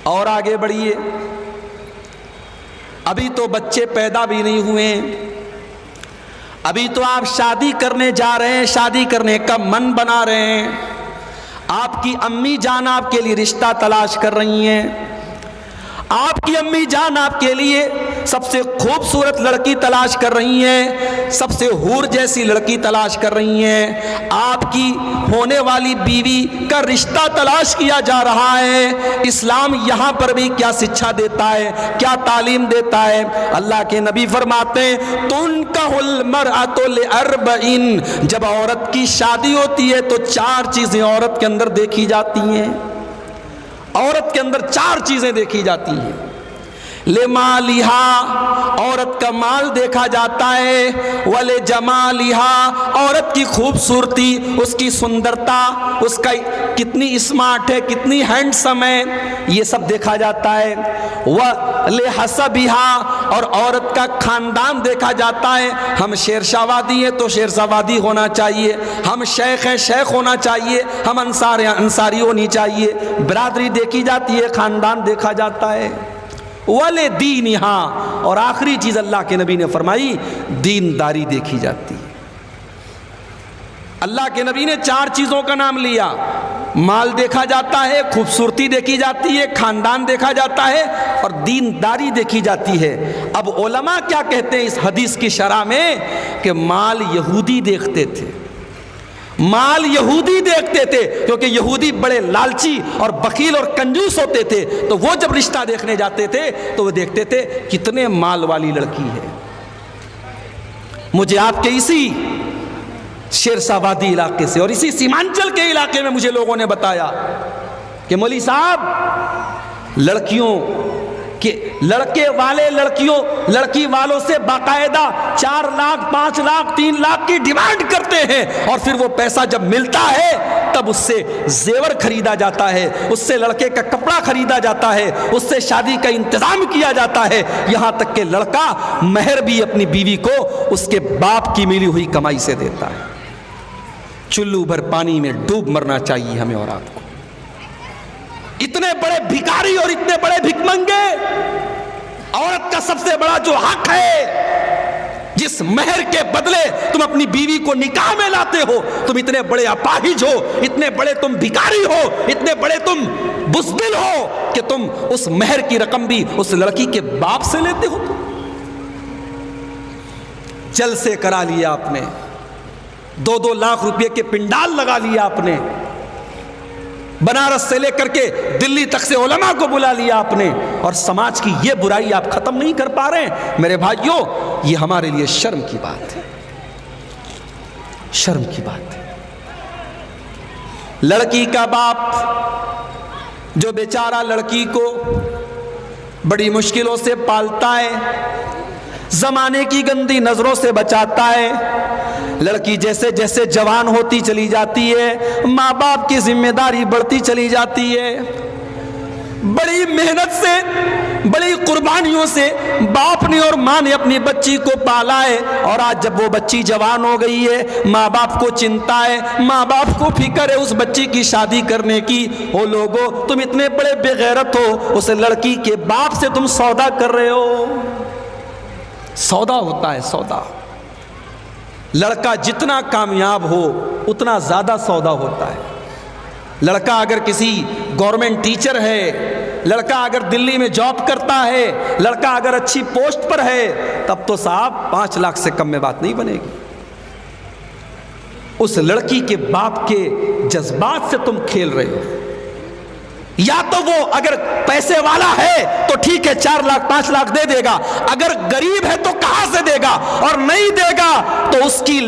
اور آگے بڑھیے، ابھی تو بچے پیدا بھی نہیں ہوئے، ابھی تو آپ شادی کرنے جا رہے ہیں، شادی کرنے کا من بنا رہے ہیں، آپ کی امی جان آپ کے لیے رشتہ تلاش کر رہی ہیں، آپ کی امی جان آپ کے لیے سب سے خوبصورت لڑکی تلاش کر رہی ہیں، سب سے حور جیسی لڑکی تلاش کر رہی ہیں، آپ کی ہونے والی بیوی کا رشتہ تلاش کیا جا رہا ہے۔ اسلام یہاں پر بھی کیا شکشا دیتا ہے، کیا تعلیم دیتا ہے؟ اللہ کے نبی فرماتے ہیں تُنْكَحُ الْمَرْأَةُ لِأَرْبَعٍ، جب عورت کی شادی ہوتی ہے تو 4 چیزیں عورت کے اندر دیکھی جاتی ہیں، عورت کے اندر 4 چیزیں دیکھی جاتی ہیں۔ لِمَالِهَا، عورت کا مال دیکھا جاتا ہے، وَلِجَمَالِهَا، عورت کی خوبصورتی، اس کی سندرتا، اس کا کتنی اسمارٹ ہے، کتنی ہینڈسم ہے، یہ سب دیکھا جاتا ہے۔ وَلِحَسَبِهَا، اور عورت کا خاندان دیکھا جاتا ہے، ہم شیرشاہ وادی ہیں تو شیرشاہ وادی ہونا چاہیے، ہم شیخ ہیں شیخ ہونا چاہیے، ہم انصار ہیں انصاری ہونی چاہیے، برادری دیکھی جاتی ہے، خاندان دیکھا جاتا ہے۔ وَلِدِينِهَا، اور آخری چیز اللہ کے نبی نے فرمائی دینداری دیکھی جاتی ہے۔ اللہ کے نبی نے 4 چیزوں کا نام لیا، مال دیکھا جاتا ہے، خوبصورتی دیکھی جاتی ہے، خاندان دیکھا جاتا ہے، اور دینداری دیکھی جاتی ہے۔ اب علماء کیا کہتے ہیں اس حدیث کی شرح میں کہ مال یہودی دیکھتے تھے، مال یہودی دیکھتے تھے، کیونکہ یہودی بڑے لالچی اور بخیل اور کنجوس ہوتے تھے، تو وہ جب رشتہ دیکھنے جاتے تھے تو وہ دیکھتے تھے کتنے مال والی لڑکی ہے۔ مجھے آپ کے اسی شیرشاہ وادی علاقے سے اور اسی سیمانچل کے علاقے میں مجھے لوگوں نے بتایا کہ مولوی صاحب لڑکیوں کہ لڑکے والے لڑکی والوں سے باقاعدہ 4 لاکھ 5 لاکھ 3 لاکھ کی ڈیمانڈ کرتے ہیں، اور پھر وہ پیسہ جب ملتا ہے تب اس سے زیور خریدا جاتا ہے، اس سے لڑکے کا کپڑا خریدا جاتا ہے، اس سے شادی کا انتظام کیا جاتا ہے، یہاں تک کہ لڑکا مہر بھی اپنی بیوی کو اس کے باپ کی ملی ہوئی کمائی سے دیتا ہے۔ چلو بھر پانی میں ڈوب مرنا چاہیے ہمیں اور آپ کو۔ اتنے بڑے بھکاری اور اتنے بڑے بھک منگے، عورت کا سب سے بڑا جو حق ہے، جس مہر کے بدلے تم اپنی بیوی کو نکاح میں لاتے ہو، تم اتنے بڑے اپاہج ہو، اتنے بڑے تم بھکاری ہو، اتنے بڑے تم بزدل ہو کہ تم اس مہر کی رقم بھی اس لڑکی کے باپ سے لیتے ہو۔ جلسے کرا لیا آپ نے، 2-2 لاکھ روپے کے پنڈال لگا لیا آپ نے، بنارس سے لے کر کے دلی تک سے علماء کو بلا لیا آپ نے، اور سماج کی یہ برائی آپ ختم نہیں کر پا رہے ہیں۔ میرے بھائیوں، یہ ہمارے لیے شرم کی بات ہے، شرم کی بات ہے۔ لڑکی کا باپ جو بیچارہ لڑکی کو بڑی مشکلوں سے پالتا ہے، زمانے کی گندی نظروں سے بچاتا ہے، لڑکی جیسے جیسے جوان ہوتی چلی جاتی ہے، ماں باپ کی ذمہ داری بڑھتی چلی جاتی ہے، بڑی محنت سے بڑی قربانیوں سے باپ نے اور ماں نے اپنی بچی کو پالا ہے، اور آج جب وہ بچی جوان ہو گئی ہے، ماں باپ کو چنتا ہے، ماں باپ کو فکر ہے اس بچی کی شادی کرنے کی۔ او لوگو، تم اتنے بڑے بے غیرت ہو، اس لڑکی کے باپ سے تم سودا کر رہے ہو۔ سودا ہوتا ہے، سودا۔ لڑکا جتنا کامیاب ہو اتنا زیادہ سودا ہوتا ہے۔ لڑکا اگر کسی گورنمنٹ ٹیچر ہے، لڑکا اگر دلی میں جاب کرتا ہے، لڑکا اگر اچھی پوسٹ پر ہے، تب تو صاحب 5 لاکھ سے کم میں بات نہیں بنے گی۔ اس لڑکی کے باپ کے جذبات سے تم کھیل رہے ہو۔ یا تو وہ اگر پیسے والا ہے تو ٹھیک ہے 4 لاکھ 5 لاکھ دے دے گا، اگر غریب ہے تو کہاں سے دے گا؟ اور نہیں دے گا تو اس کی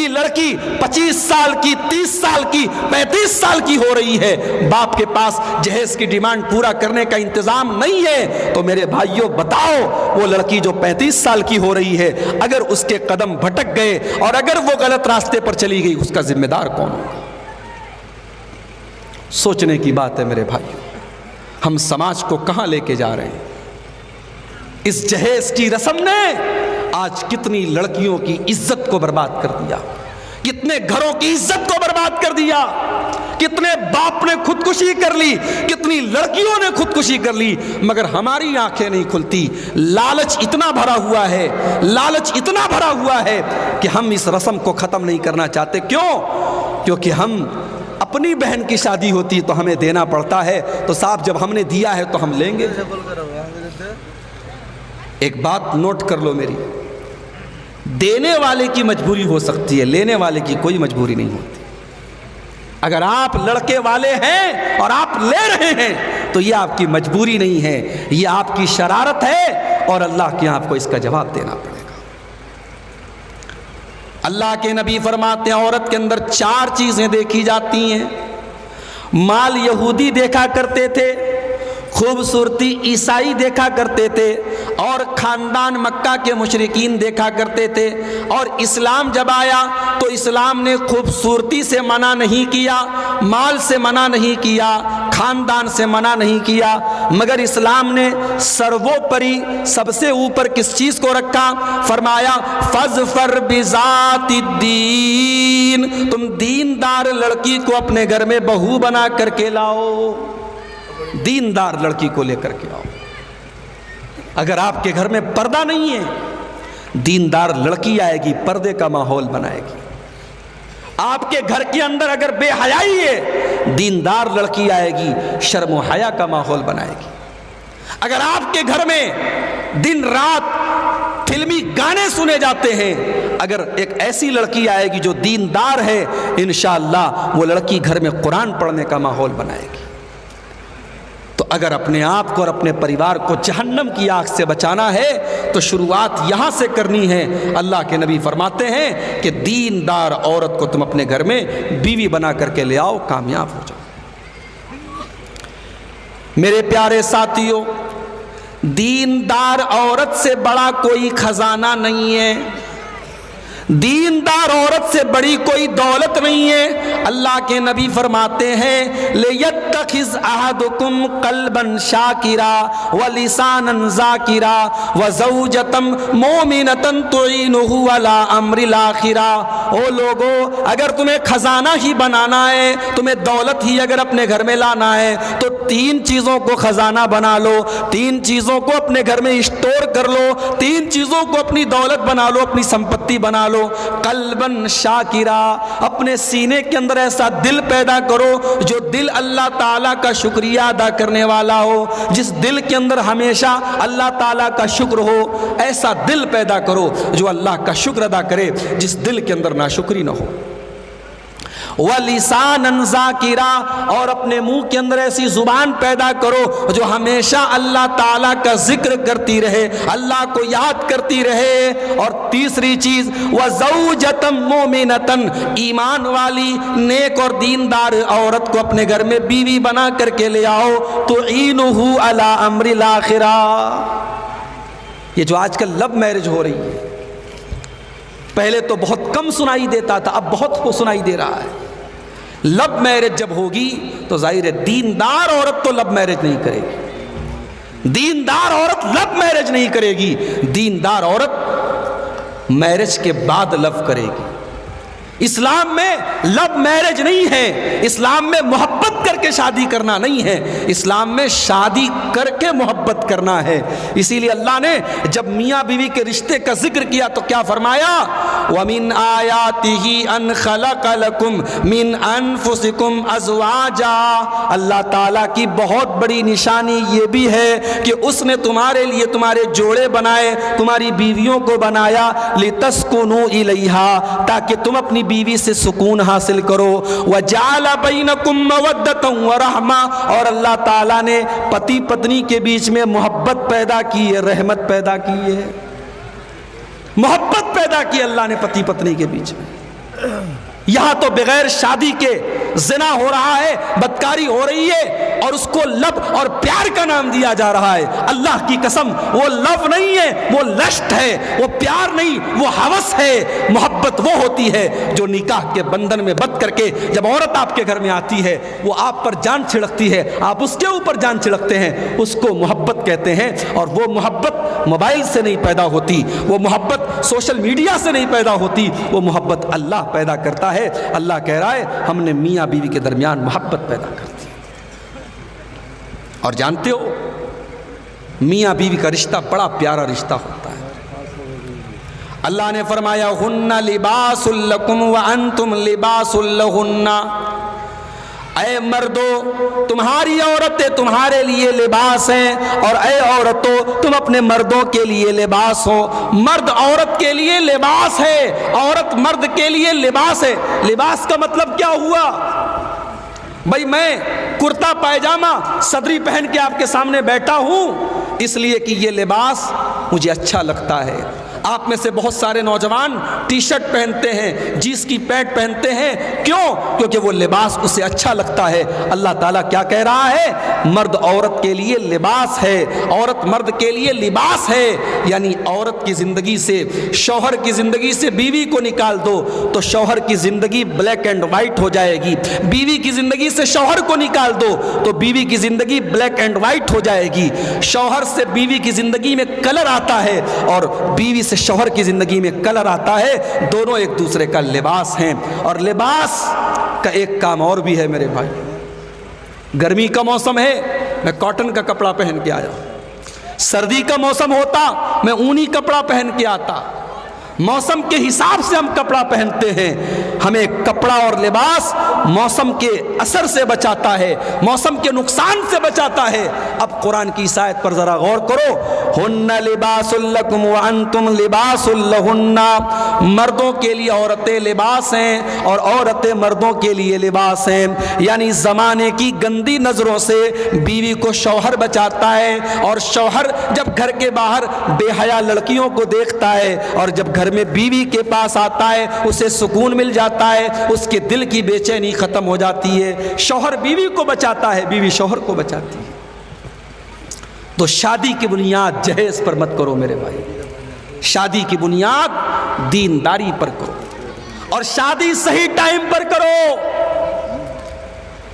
لڑکی 25 سال کی 30 سال کی 35 سال کی ہو رہی ہے، باپ کے پاس جہیز کی ڈیمانڈ پورا کرنے کا انتظام نہیں ہے، تو میرے بھائیوں بتاؤ، وہ لڑکی جو 35 سال کی ہو رہی ہے، اگر اس کے قدم بھٹک گئے اور اگر وہ غلط راستے پر چلی گئی، اس کا ذمہ دار کون ہوگا؟ سوچنے کی بات ہے میرے بھائیوں، ہم سماج کو کہاں لے کے جا رہے ہیں؟ اس جہیز کی رسم نے آج کتنی لڑکیوں کی عزت کو برباد کر دیا، کتنے گھروں کی عزت کو برباد کر دیا۔ کتنے باپ نے خودکشی کر لی، کتنی لڑکیوں نے خودکشی کر لی، مگر ہماری آنکھیں نہیں کھلتی۔ لالچ اتنا بھرا ہوا ہے، لالچ اتنا بھرا ہوا ہے کہ ہم اس رسم کو ختم نہیں کرنا چاہتے۔ کیوں؟ کیونکہ ہم اپنی بہن کی شادی ہوتی تو ہمیں دینا پڑتا ہے، تو صاحب جب ہم نے دیا ہے تو ہم لیں گے۔ ایک بات نوٹ کر لو میری، دینے والے کی مجبوری ہو سکتی ہے، لینے والے کی کوئی مجبوری نہیں ہوتی۔ اگر آپ لڑکے والے ہیں اور آپ لے رہے ہیں تو یہ آپ کی مجبوری نہیں ہے، یہ آپ کی شرارت ہے، اور اللہ کے آپ کو اس کا جواب دینا پڑے گا۔ اللہ کے نبی فرماتے ہیں عورت کے اندر 4 چیزیں دیکھی جاتی ہیں۔ مال یہودی دیکھا کرتے تھے، خوبصورتی عیسائی دیکھا کرتے تھے، اور خاندان مکہ کے مشرکین دیکھا کرتے تھے۔ اور اسلام جب آیا تو اسلام نے خوبصورتی سے منع نہیں کیا، مال سے منع نہیں کیا، خاندان سے منع نہیں کیا، مگر اسلام نے سروپری سب سے اوپر کس چیز کو رکھا؟ فرمایا فَاظْفَرْ بِذَاتِ الدِّينِ، تم دیندار لڑکی کو اپنے گھر میں بہو بنا کر کے لاؤ، دیندار لڑکی کو لے کر کے آؤ۔ اگر آپ کے گھر میں پردہ نہیں ہے، دیندار لڑکی آئے گی، پردے کا ماحول بنائے گی۔ آپ کے گھر کے اندر اگر بے حیائی ہے، دیندار لڑکی آئے گی، شرم و حیا کا ماحول بنائے گی۔ اگر آپ کے گھر میں دن رات فلمی گانے سنے جاتے ہیں، اگر ایک ایسی لڑکی آئے گی جو دیندار ہے، انشاءاللہ وہ لڑکی گھر میں قرآن پڑھنے کا ماحول بنائے گی۔ تو اگر اپنے آپ کو اور اپنے پریوار کو جہنم کی آگ سے بچانا ہے تو شروعات یہاں سے کرنی ہے۔ اللہ کے نبی فرماتے ہیں کہ دیندار عورت کو تم اپنے گھر میں بیوی بنا کر کے لے آؤ، کامیاب ہو جاؤ۔ میرے پیارے ساتھیوں، دیندار عورت سے بڑا کوئی خزانہ نہیں ہے، دیندار عورت سے بڑی کوئی دولت نہیں ہے۔ اللہ کے نبی فرماتے ہیں لِيَتَّخِذْ أَحَدُكُمْ قَلْبًا شَاكِرًا وَلِسَانًا ذَاكِرًا وَزَوْجَةً مُؤْمِنَةً تُعِينُهُ عَلَىٰ أَمْرِ الْآخِرَةِ۔ او لوگو، اگر تمہیں خزانہ ہی بنانا ہے، تمہیں دولت ہی اگر اپنے گھر میں لانا ہے، تو 3 چیزوں کو خزانہ بنا لو، 3 چیزوں کو اپنے گھر میں اسٹور کر لو، 3 چیزوں کو اپنی دولت بنا لو، اپنی سمپتی بنا لو۔ قلباً شاکرا، اپنے سینے کے اندر ایسا دل پیدا کرو جو دل اللہ تعالیٰ کا شکریہ ادا کرنے والا ہو، جس دل کے اندر ہمیشہ اللہ تعالیٰ کا شکر ہو، ایسا دل پیدا کرو جو اللہ کا شکر ادا کرے، جس دل کے اندر ناشکری نہ ہو۔ وَلِسَانًا ذَاكِرًا، اور اپنے منہ کے اندر ایسی زبان پیدا کرو جو ہمیشہ اللہ تعالیٰ کا ذکر کرتی رہے، اللہ کو یاد کرتی رہے۔ اور تیسری چیز وَزَوْجَةً مُؤْمِنَةً، ایمان والی نیک اور دیندار عورت کو اپنے گھر میں بیوی بنا کر کے لے آؤ، تُعِينُهُ عَلَىٰ أَمْرِ الْآخِرَةِ۔ یہ جو آج کل لو میرج ہو رہی ہے، پہلے تو بہت کم سنائی دیتا تھا، اب بہت کو سنائی دے رہا ہے۔ لو میرج جب ہوگی تو ظاہر ہے دیندار عورت تو لو میرج نہیں کرے گی، دیندار عورت لو میرج نہیں کرے گی، دیندار عورت میرج کے بعد لو کرے گی۔ اسلام میں لو میرج نہیں ہے، اسلام میں محبت کر کے شادی کرنا نہیں ہے، اسلام میں شادی کر کے محبت کرنا ہے۔ اسی لیے اللہ نے جب میاں بیوی کے رشتے کا ذکر کیا تو کیا فرمایا؟ وَمِنْ آيَاتِهِ أَنْ خَلَقَ لَكُمْ مِنْ أَنفُسِكُمْ أَزْوَاجًا، اللہ تعالیٰ کی بہت بڑی نشانی یہ بھی ہے کہ اس نے تمہارے لیے تمہارے جوڑے بنائے، تمہاری بیویوں کو بنایا، لِتَسْكُنُوا إِلَيْهَا، تاکہ تم اپنی بیوی سے سکون حاصل کرو، وَجَعَلَ بَيْنَكُمْ مَوَدَّةً وَرَحْمَةً، اور اللہ تعالیٰ نے پتی پتنی کے بیچ میں محبت پیدا کی ہے، رحمت پیدا کی ہے، محبت پیدا کی اللہ نے پتی پتنی کے بیچ میں۔ یہاں تو بغیر شادی کے زنا ہو رہا ہے، بدکاری ہو رہی ہے، اور اس کو لب اور پیار کا نام دیا جا رہا ہے۔ اللہ کی قسم وہ لو نہیں ہے، وہ لشٹ ہے، وہ پیار نہیں، وہ ہوس ہے۔ محبت وہ ہوتی ہے جو نکاح کے بندھن میں بندھ کر کے جب عورت آپ کے گھر میں آتی ہے، وہ آپ پر جان چھڑکتی ہے، آپ اس کے اوپر جان چھڑکتے ہیں، اس کو محبت کہتے ہیں۔ اور وہ محبت موبائل سے نہیں پیدا ہوتی، وہ محبت سوشل میڈیا سے نہیں پیدا ہوتی، وہ محبت اللہ پیدا کرتا ہے۔ اللہ کہہ رہا ہے ہم نے میاں میاں بیوی کے درمیان محبت پیدا کرتی ہے۔ اور جانتے ہو میاں بیوی کا رشتہ بڑا پیارا رشتہ ہوتا ہے۔ اللہ نے فرمایا ہن لباس لکم وانتم لباس لہن، اے مردو تمہاری عورتیں تمہارے لیے لباس ہیں، اور اے عورتوں تم اپنے مردوں کے لیے لباس ہو۔ مرد عورت کے لیے لباس ہے، عورت مرد کے لیے لباس ہے۔ لباس کا مطلب کیا ہوا؟ بھائی میں کرتا پائجامہ صدری پہن کے آپ کے سامنے بیٹھا ہوں اس لیے کہ یہ لباس مجھے اچھا لگتا ہے۔ آپ میں سے بہت سارے نوجوان ٹی شرٹ پہنتے ہیں، جینس کی پینٹ پہنتے ہیں، کیوں؟ کیونکہ وہ لباس اسے اچھا لگتا ہے۔ اللہ تعالیٰ کیا کہہ رہا ہے؟ مرد عورت کے لیے لباس ہے، عورت مرد کے لیے لباس ہے۔ یعنی عورت کی زندگی سے، شوہر کی زندگی سے بیوی کو نکال دو تو شوہر کی زندگی بلیک اینڈ وائٹ ہو جائے گی، بیوی کی زندگی سے شوہر کو نکال دو تو بیوی کی زندگی بلیک اینڈ وائٹ ہو جائے گی۔ شوہر سے بیوی کی زندگی میں کلر آتا ہے اور بیوی سے شوہر کی زندگی میں کلر آتا ہے، دونوں ایک دوسرے کا لباس ہیں۔ اور لباس کا ایک کام اور بھی ہے میرے بھائی، گرمی کا موسم ہے میں کاٹن کا کپڑا پہن کے آیا، سردی کا موسم ہوتا میں اونی کپڑا پہن کے آتا۔ موسم کے حساب سے ہم کپڑا پہنتے ہیں، ہمیں کپڑا اور لباس موسم کے اثر سے بچاتا ہے، موسم کے نقصان سے بچاتا ہے۔ اب قرآن کی اس آیت پر ذرا غور کرو، ہن لباس لکم وانتم لباس لہن، مردوں کے لیے عورتیں لباس ہیں اور عورتیں مردوں کے لیے لباس ہیں۔ یعنی زمانے کی گندی نظروں سے بیوی کو شوہر بچاتا ہے، اور شوہر جب گھر کے باہر بے حیا لڑکیوں کو دیکھتا ہے اور جب گھر میں بیوی کے پاس آتا ہے اسے سکون مل جاتا ہے، اس کے دل کی بے چینی ختم ہو جاتی ہے۔ شوہر بیوی کو بچاتا ہے، بیوی شوہر کو بچاتی ہے۔ تو شادی کی بنیاد جہیز پر مت کرو میرے بھائی، شادی کی بنیاد دینداری پر کرو، اور شادی صحیح ٹائم پر کرو۔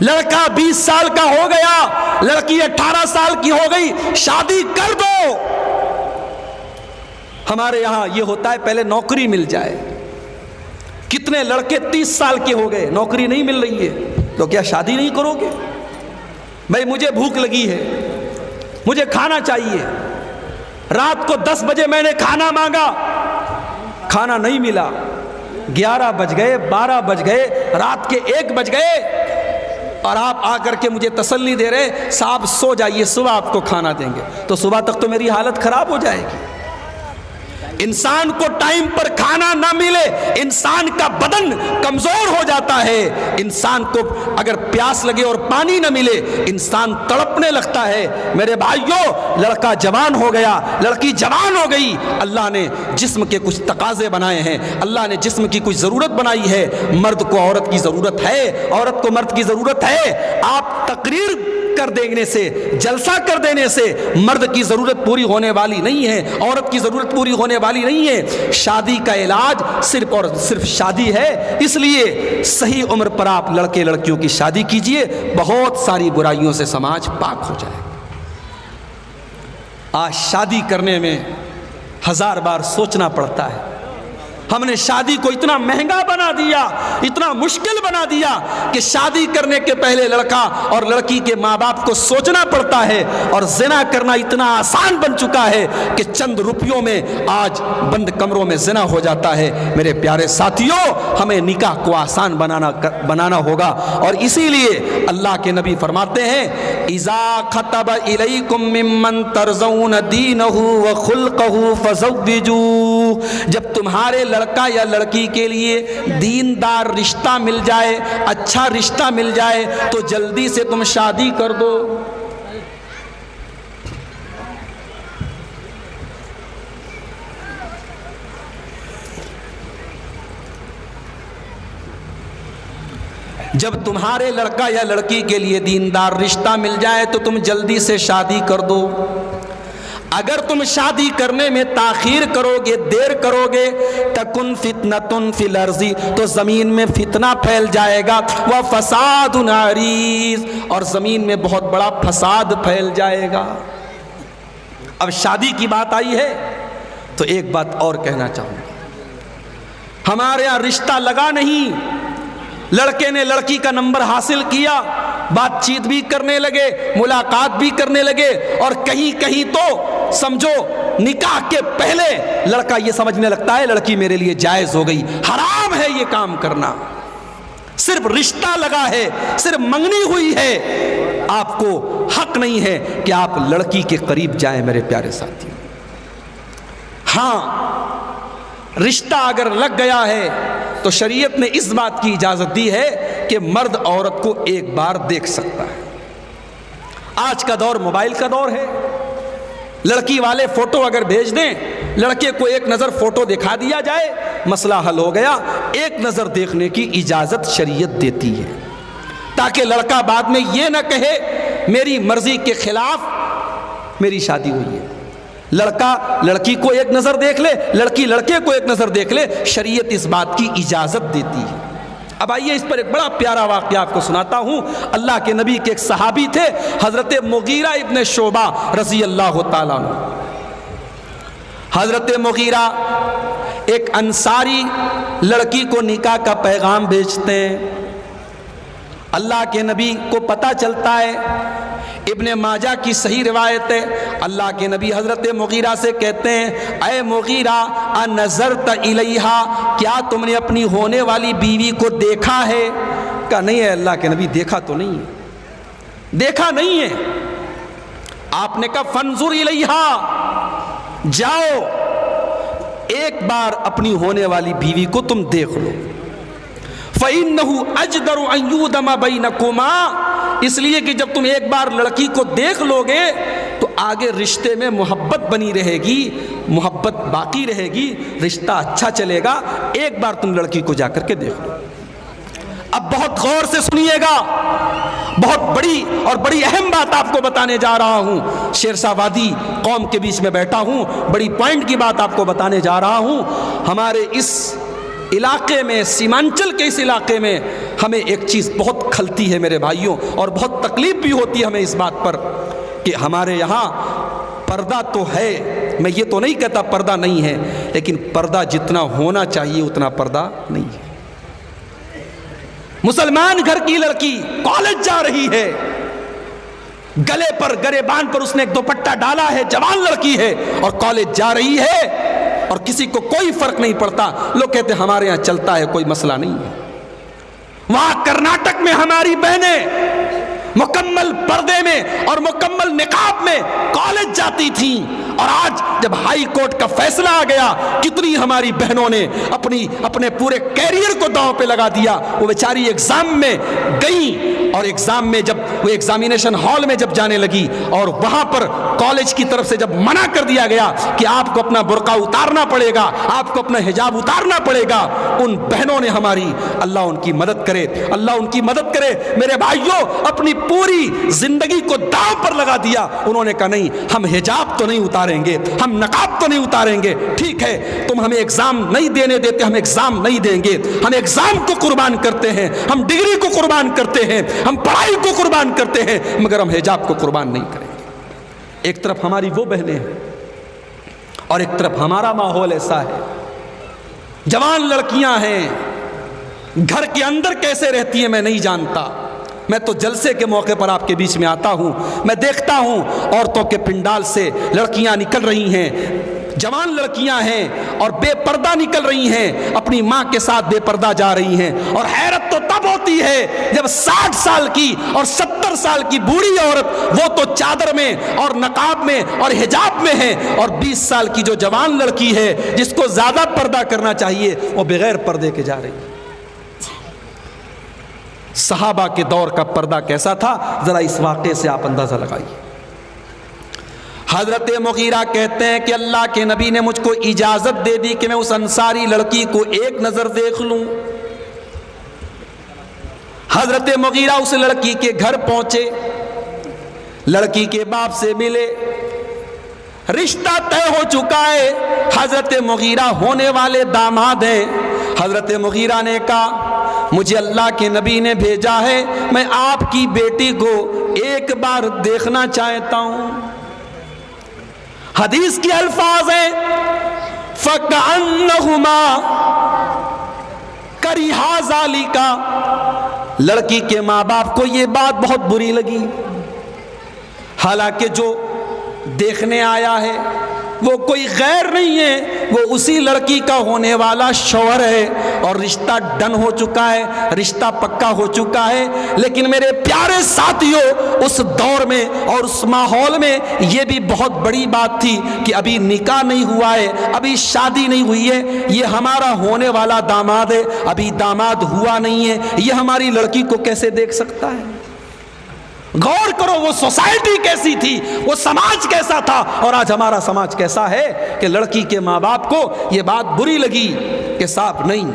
لڑکا 20 سال کا ہو گیا، لڑکی 18 سال کی ہو گئی، شادی کر دو۔ ہمارے یہاں یہ ہوتا ہے پہلے نوکری مل جائے۔ کتنے لڑکے 30 سال کے ہو گئے، نوکری نہیں مل رہی ہے تو کیا شادی نہیں کرو گے؟ بھائی مجھے بھوک لگی ہے، مجھے کھانا چاہیے، رات کو 10 بجے میں نے کھانا مانگا، کھانا نہیں ملا، 11 بج گئے، 12 بج گئے، رات کے 1 بج گئے، اور آپ آ کر کے مجھے تسلی دے رہے صاحب سو جائیے صبح آپ کو کھانا دیں گے، تو صبح تک تو میری حالت خراب ہو جائے گی۔ انسان کو ٹائم پر کھانا نہ ملے انسان کا بدن کمزور ہو جاتا ہے، انسان کو اگر پیاس لگے اور پانی نہ ملے انسان تڑپنے لگتا ہے۔ میرے بھائیوں، لڑکا جوان ہو گیا، لڑکی جوان ہو گئی، اللہ نے جسم کے کچھ تقاضے بنائے ہیں، اللہ نے جسم کی کچھ ضرورت بنائی ہے۔ مرد کو عورت کی ضرورت ہے، عورت کو مرد کی ضرورت ہے۔ آپ تقریر کر دینے سے، جلسہ کر دینے سے مرد کی ضرورت پوری ہونے والی نہیں ہے، عورت کی ضرورت پوری ہونے والی نہیں ہے۔ شادی کا علاج صرف اور صرف شادی ہے، اس لیے صحیح عمر پر آپ لڑکے لڑکیوں کی شادی کیجئے، بہت ساری برائیوں سے سماج پاک ہو جائے۔ آج شادی کرنے میں 1000 بار سوچنا پڑتا ہے۔ ہم نے شادی کو اتنا مہنگا بنا دیا، اتنا مشکل بنا دیا کہ شادی کرنے کے پہلے لڑکا اور لڑکی کے ماں باپ کو سوچنا پڑتا ہے، اور زنا کرنا اتنا آسان بن چکا ہے کہ چند روپیوں میں آج بند کمروں میں زنا ہو جاتا ہے۔ میرے پیارے ساتھیوں، ہمیں نکاح کو آسان بنانا ہوگا، اور اسی لیے اللہ کے نبی فرماتے ہیں اذا خطب الیکم ممن ترضون دینہ وخلقہ فزوجوہ، جب تمہارے لڑکا یا لڑکی کے لیے دیندار رشتہ مل جائے، اچھا رشتہ مل جائے تو جلدی سے تم شادی کر دو۔ جب تمہارے لڑکا یا لڑکی کے لیے دیندار رشتہ مل جائے تو تم جلدی سے شادی کر دو۔ اگر تم شادی کرنے میں تاخیر کرو گے، دیر کرو گے، تکن فتنۃ فی الارض، تو زمین میں فتنہ پھیل جائے گا، وفساد عریض، اور زمین میں بہت بڑا فساد پھیل جائے گا۔ اب شادی کی بات آئی ہے تو ایک بات اور کہنا چاہوں گا، ہمارے یہاں رشتہ لگا نہیں، لڑکے نے لڑکی کا نمبر حاصل کیا، بات چیت بھی کرنے لگے، ملاقات بھی کرنے لگے، اور کہیں کہیں تو سمجھو نکاح کے پہلے لڑکا یہ سمجھنے لگتا ہے لڑکی میرے لیے جائز ہو گئی۔ حرام ہے یہ کام کرنا، صرف رشتہ لگا ہے، صرف منگنی ہوئی ہے، آپ کو حق نہیں ہے کہ آپ لڑکی کے قریب جائیں میرے پیارے ساتھی۔ ہاں، رشتہ اگر لگ گیا ہے تو شریعت نے اس بات کی اجازت دی ہے کہ مرد عورت کو ایک بار دیکھ سکتا ہے۔ آج کا دور موبائل کا دور ہے، لڑکی والے فوٹو اگر بھیج دیں، لڑکے کو ایک نظر فوٹو دکھا دیا جائے، مسئلہ حل ہو گیا۔ ایک نظر دیکھنے کی اجازت شریعت دیتی ہے تاکہ لڑکا بعد میں یہ نہ کہے میری مرضی کے خلاف میری شادی ہوئی ہے۔ لڑکا لڑکی کو ایک نظر دیکھ لے، لڑکی لڑکے کو ایک نظر دیکھ لے، شریعت اس بات کی اجازت دیتی ہے۔ اب آئیے اس پر ایک بڑا پیارا واقعہ آپ کو سناتا ہوں۔ اللہ کے نبی کے ایک صحابی تھے حضرت مغیرہ ابن شعبہ رضی اللہ تعالیٰ عنہ۔ حضرت مغیرہ ایک انصاری لڑکی کو نکاح کا پیغام بھیجتے ہیں۔ اللہ کے نبی کو پتہ چلتا ہے، ابن ماجہ کی صحیح روایت ہے، اللہ کے نبی حضرت مغیرہ سے کہتے ہیں اے مغیرہ انظرت الیہا، کیا تم نے اپنی ہونے والی بیوی کو دیکھا ہے؟ کہا نہیں ہے اللہ کے نبی، دیکھا تو نہیں ہے، دیکھا نہیں ہے۔ آپ نے کہا فانظر الیہا، جاؤ ایک بار اپنی ہونے والی بیوی کو تم دیکھ لو۔ فَإِنَّهُ أَجْدَرُ أَن يُؤْدَمَ بَيْنَكُمَا، اس لیے کہ جب تم ایک بار لڑکی کو دیکھ لو گے تو آگے رشتے میں محبت بنی رہے گی، محبت باقی رہے گی، رشتہ اچھا چلے گا۔ ایک بار تم لڑکی کو جا کر کے دیکھ لو۔ اب بہت غور سے سنیے گا، بہت بڑی اور بڑی اہم بات آپ کو بتانے جا رہا ہوں۔ شیرشاہ وادی قوم کے بیچ میں بیٹھا ہوں، بڑی پوائنٹ کی بات آپ کو بتانے جا رہا ہوں۔ ہمارے اس علاقے میں، سیمانچل کے اس علاقے میں ہمیں ایک چیز بہت کھلتی ہے میرے بھائیوں، اور بہت تکلیف بھی ہوتی ہے ہمیں اس بات پر کہ ہمارے یہاں پردہ تو ہے، میں یہ تو نہیں کہتا پردہ نہیں ہے، لیکن پردہ جتنا ہونا چاہیے اتنا پردہ نہیں ہے۔ مسلمان گھر کی لڑکی کالج جا رہی ہے، گلے پر گریبان پر اس نے ایک دوپٹہ ڈالا ہے، جوان لڑکی ہے اور کالج جا رہی ہے، اور کسی کو کوئی فرق نہیں پڑتا۔ لوگ کہتے ہیں ہمارے یہاں چلتا ہے، کوئی مسئلہ نہیں ہے۔ وہاں کرناٹک میں ہماری بہنیں مکمل پردے میں اور مکمل نقاب میں کالج جاتی تھیں، اور آج جب ہائی کورٹ کا فیصلہ آ گیا، کتنی ہماری بہنوں نے اپنے پورے کیریئر کو داؤں پہ لگا دیا۔ وہ بیچاری ایگزام میں گئی، اور ایگزام میں جب وہ ایگزامینیشن ہال میں جب جانے لگی، اور وہاں پر کالج کی طرف سے جب منع کر دیا گیا کہ آپ کو اپنا برقع اتارنا پڑے گا، آپ کو اپنا حجاب اتارنا پڑے گا، ان بہنوں نے ہماری، اللہ ان کی مدد کرے، اللہ ان کی مدد کرے، میرے بھائیوں، اپنی پوری زندگی کو داؤں پر لگا دیا۔ انہوں نے کہا نہیں، ہم حجاب تو نہیں اتاریں گے، ہم نقاب تو نہیں اتاریں گے، ٹھیک ہے تم ہمیں ایگزام نہیں دینے دیتے، ہم ایگزام نہیں دیں گے، ہم ایگزام کو قربان کرتے ہیں، ہم ڈگری کو قربان کرتے ہیں، ہم پڑھائی کو قربان کرتے ہیں، مگر ہم حجاب کو قربان نہیں کریں گے۔ ایک طرف ہماری وہ بہنیں ہیں اور ایک طرف ہمارا ماحول ایسا ہے، جوان لڑکیاں ہیں، گھر کے اندر کیسے رہتی ہیں میں نہیں جانتا۔ میں تو جلسے کے موقع پر آپ کے بیچ میں آتا ہوں، میں دیکھتا ہوں عورتوں کے پنڈال سے لڑکیاں نکل رہی ہیں، جوان لڑکیاں ہیں اور بے پردہ نکل رہی ہیں، اپنی ماں کے ساتھ بے پردہ جا رہی ہیں، اور حیرت تو تب ہوتی ہے جب 60 سال کی اور 70 سال کی بوڑھی عورت، وہ تو چادر میں اور نقاب میں اور حجاب میں ہے، اور 20 سال کی جو جوان لڑکی ہے جس کو زیادہ پردہ کرنا چاہیے، وہ بغیر پردے کے جا رہی ہے۔ صحابہ کے دور کا پردہ کیسا تھا، ذرا اس واقعے سے آپ اندازہ لگائیے۔ حضرت مغیرہ کہتے ہیں کہ اللہ کے نبی نے مجھ کو اجازت دے دی کہ میں اس انصاری لڑکی کو ایک نظر دیکھ لوں۔ حضرت مغیرہ اس لڑکی کے گھر پہنچے، لڑکی کے باپ سے ملے، رشتہ طے ہو چکا ہے، حضرت مغیرہ ہونے والے داماد ہیں۔ حضرت مغیرہ نے کہا مجھے اللہ کے نبی نے بھیجا ہے، میں آپ کی بیٹی کو ایک بار دیکھنا چاہتا ہوں۔ حدیث کے الفاظ ہیں فَكَأَنَّهُمَا فَكَرِهَا ذَلِكَ، لڑکی کے ماں باپ کو یہ بات بہت بری لگی، حالانکہ جو دیکھنے آیا ہے وہ کوئی غیر نہیں ہے، وہ اسی لڑکی کا ہونے والا شوہر ہے اور رشتہ ڈن ہو چکا ہے، رشتہ پکا ہو چکا ہے۔ لیکن میرے پیارے ساتھیوں، اس دور میں اور اس ماحول میں یہ بھی بہت بڑی بات تھی کہ ابھی نکاح نہیں ہوا ہے، ابھی شادی نہیں ہوئی ہے، یہ ہمارا ہونے والا داماد ہے، ابھی داماد ہوا نہیں ہے، یہ ہماری لڑکی کو کیسے دیکھ سکتا ہے؟ غور کرو وہ سوسائٹی کیسی تھی، وہ سماج کیسا تھا، اور آج ہمارا سماج کیسا ہے کہ لڑکی کے ماں باپ کو یہ بات بری لگی کہ صاحب نہیں،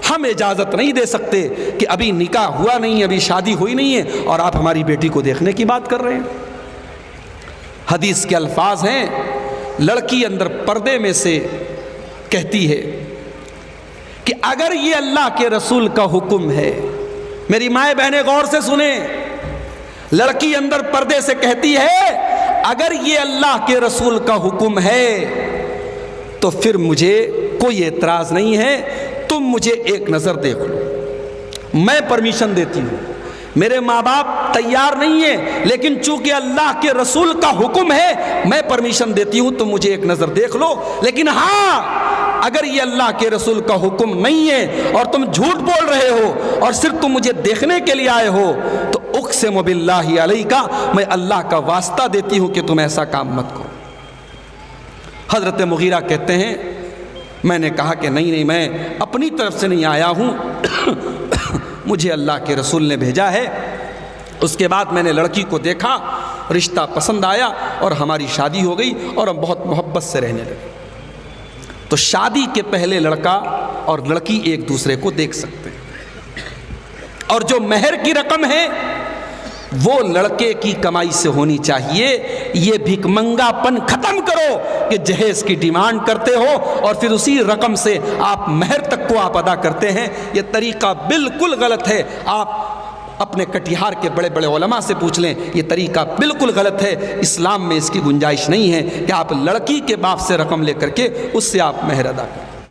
ہم اجازت نہیں دے سکتے کہ ابھی نکاح ہوا نہیں، ابھی شادی ہوئی نہیں ہے اور آپ ہماری بیٹی کو دیکھنے کی بات کر رہے ہیں۔ حدیث کے الفاظ ہیں، لڑکی اندر پردے میں سے کہتی ہے کہ اگر یہ اللہ کے رسول کا حکم ہے، میری مائیں بہنیں غور سے سنیں، لڑکی اندر پردے سے کہتی ہے اگر یہ اللہ کے رسول کا حکم ہے تو پھر مجھے کوئی اعتراض نہیں ہے، تم مجھے ایک نظر دیکھ لو، میں پرمیشن دیتی ہوں، میرے ماں باپ تیار نہیں ہیں لیکن چونکہ اللہ کے رسول کا حکم ہے میں پرمیشن دیتی ہوں، تم مجھے ایک نظر دیکھ لو، لیکن ہاں اگر یہ اللہ کے رسول کا حکم نہیں ہے اور تم جھوٹ بول رہے ہو اور صرف تم مجھے دیکھنے کے لیے آئے ہو تو اقسم باللہ علیکہ، میں اللہ کا واسطہ دیتی ہوں کہ تم ایسا کام مت کرو۔ حضرت مغیرہ کہتے ہیں میں نے کہا کہ نہیں، میں اپنی طرف سے نہیں آیا ہوں، مجھے اللہ کے رسول نے بھیجا ہے۔ اس کے بعد میں نے لڑکی کو دیکھا، رشتہ پسند آیا اور ہماری شادی ہو گئی اور ہم بہت محبت سے رہنے لگے۔ تو شادی کے پہلے لڑکا اور لڑکی ایک دوسرے کو دیکھ سکتے ہیں، اور جو مہر کی رقم ہے وہ لڑکے کی کمائی سے ہونی چاہیے۔ یہ بھیک منگا پن ختم کرو کہ جہیز کی ڈیمانڈ کرتے ہو اور پھر اسی رقم سے آپ مہر تک کو آپ ادا کرتے ہیں، یہ طریقہ بالکل غلط ہے۔ آپ اپنے کٹیہار کے بڑے بڑے علماء سے پوچھ لیں، یہ طریقہ بالکل غلط ہے، اسلام میں اس کی گنجائش نہیں ہے کہ آپ لڑکی کے باپ سے رقم لے کر کے اس سے آپ مہر ادا کریں۔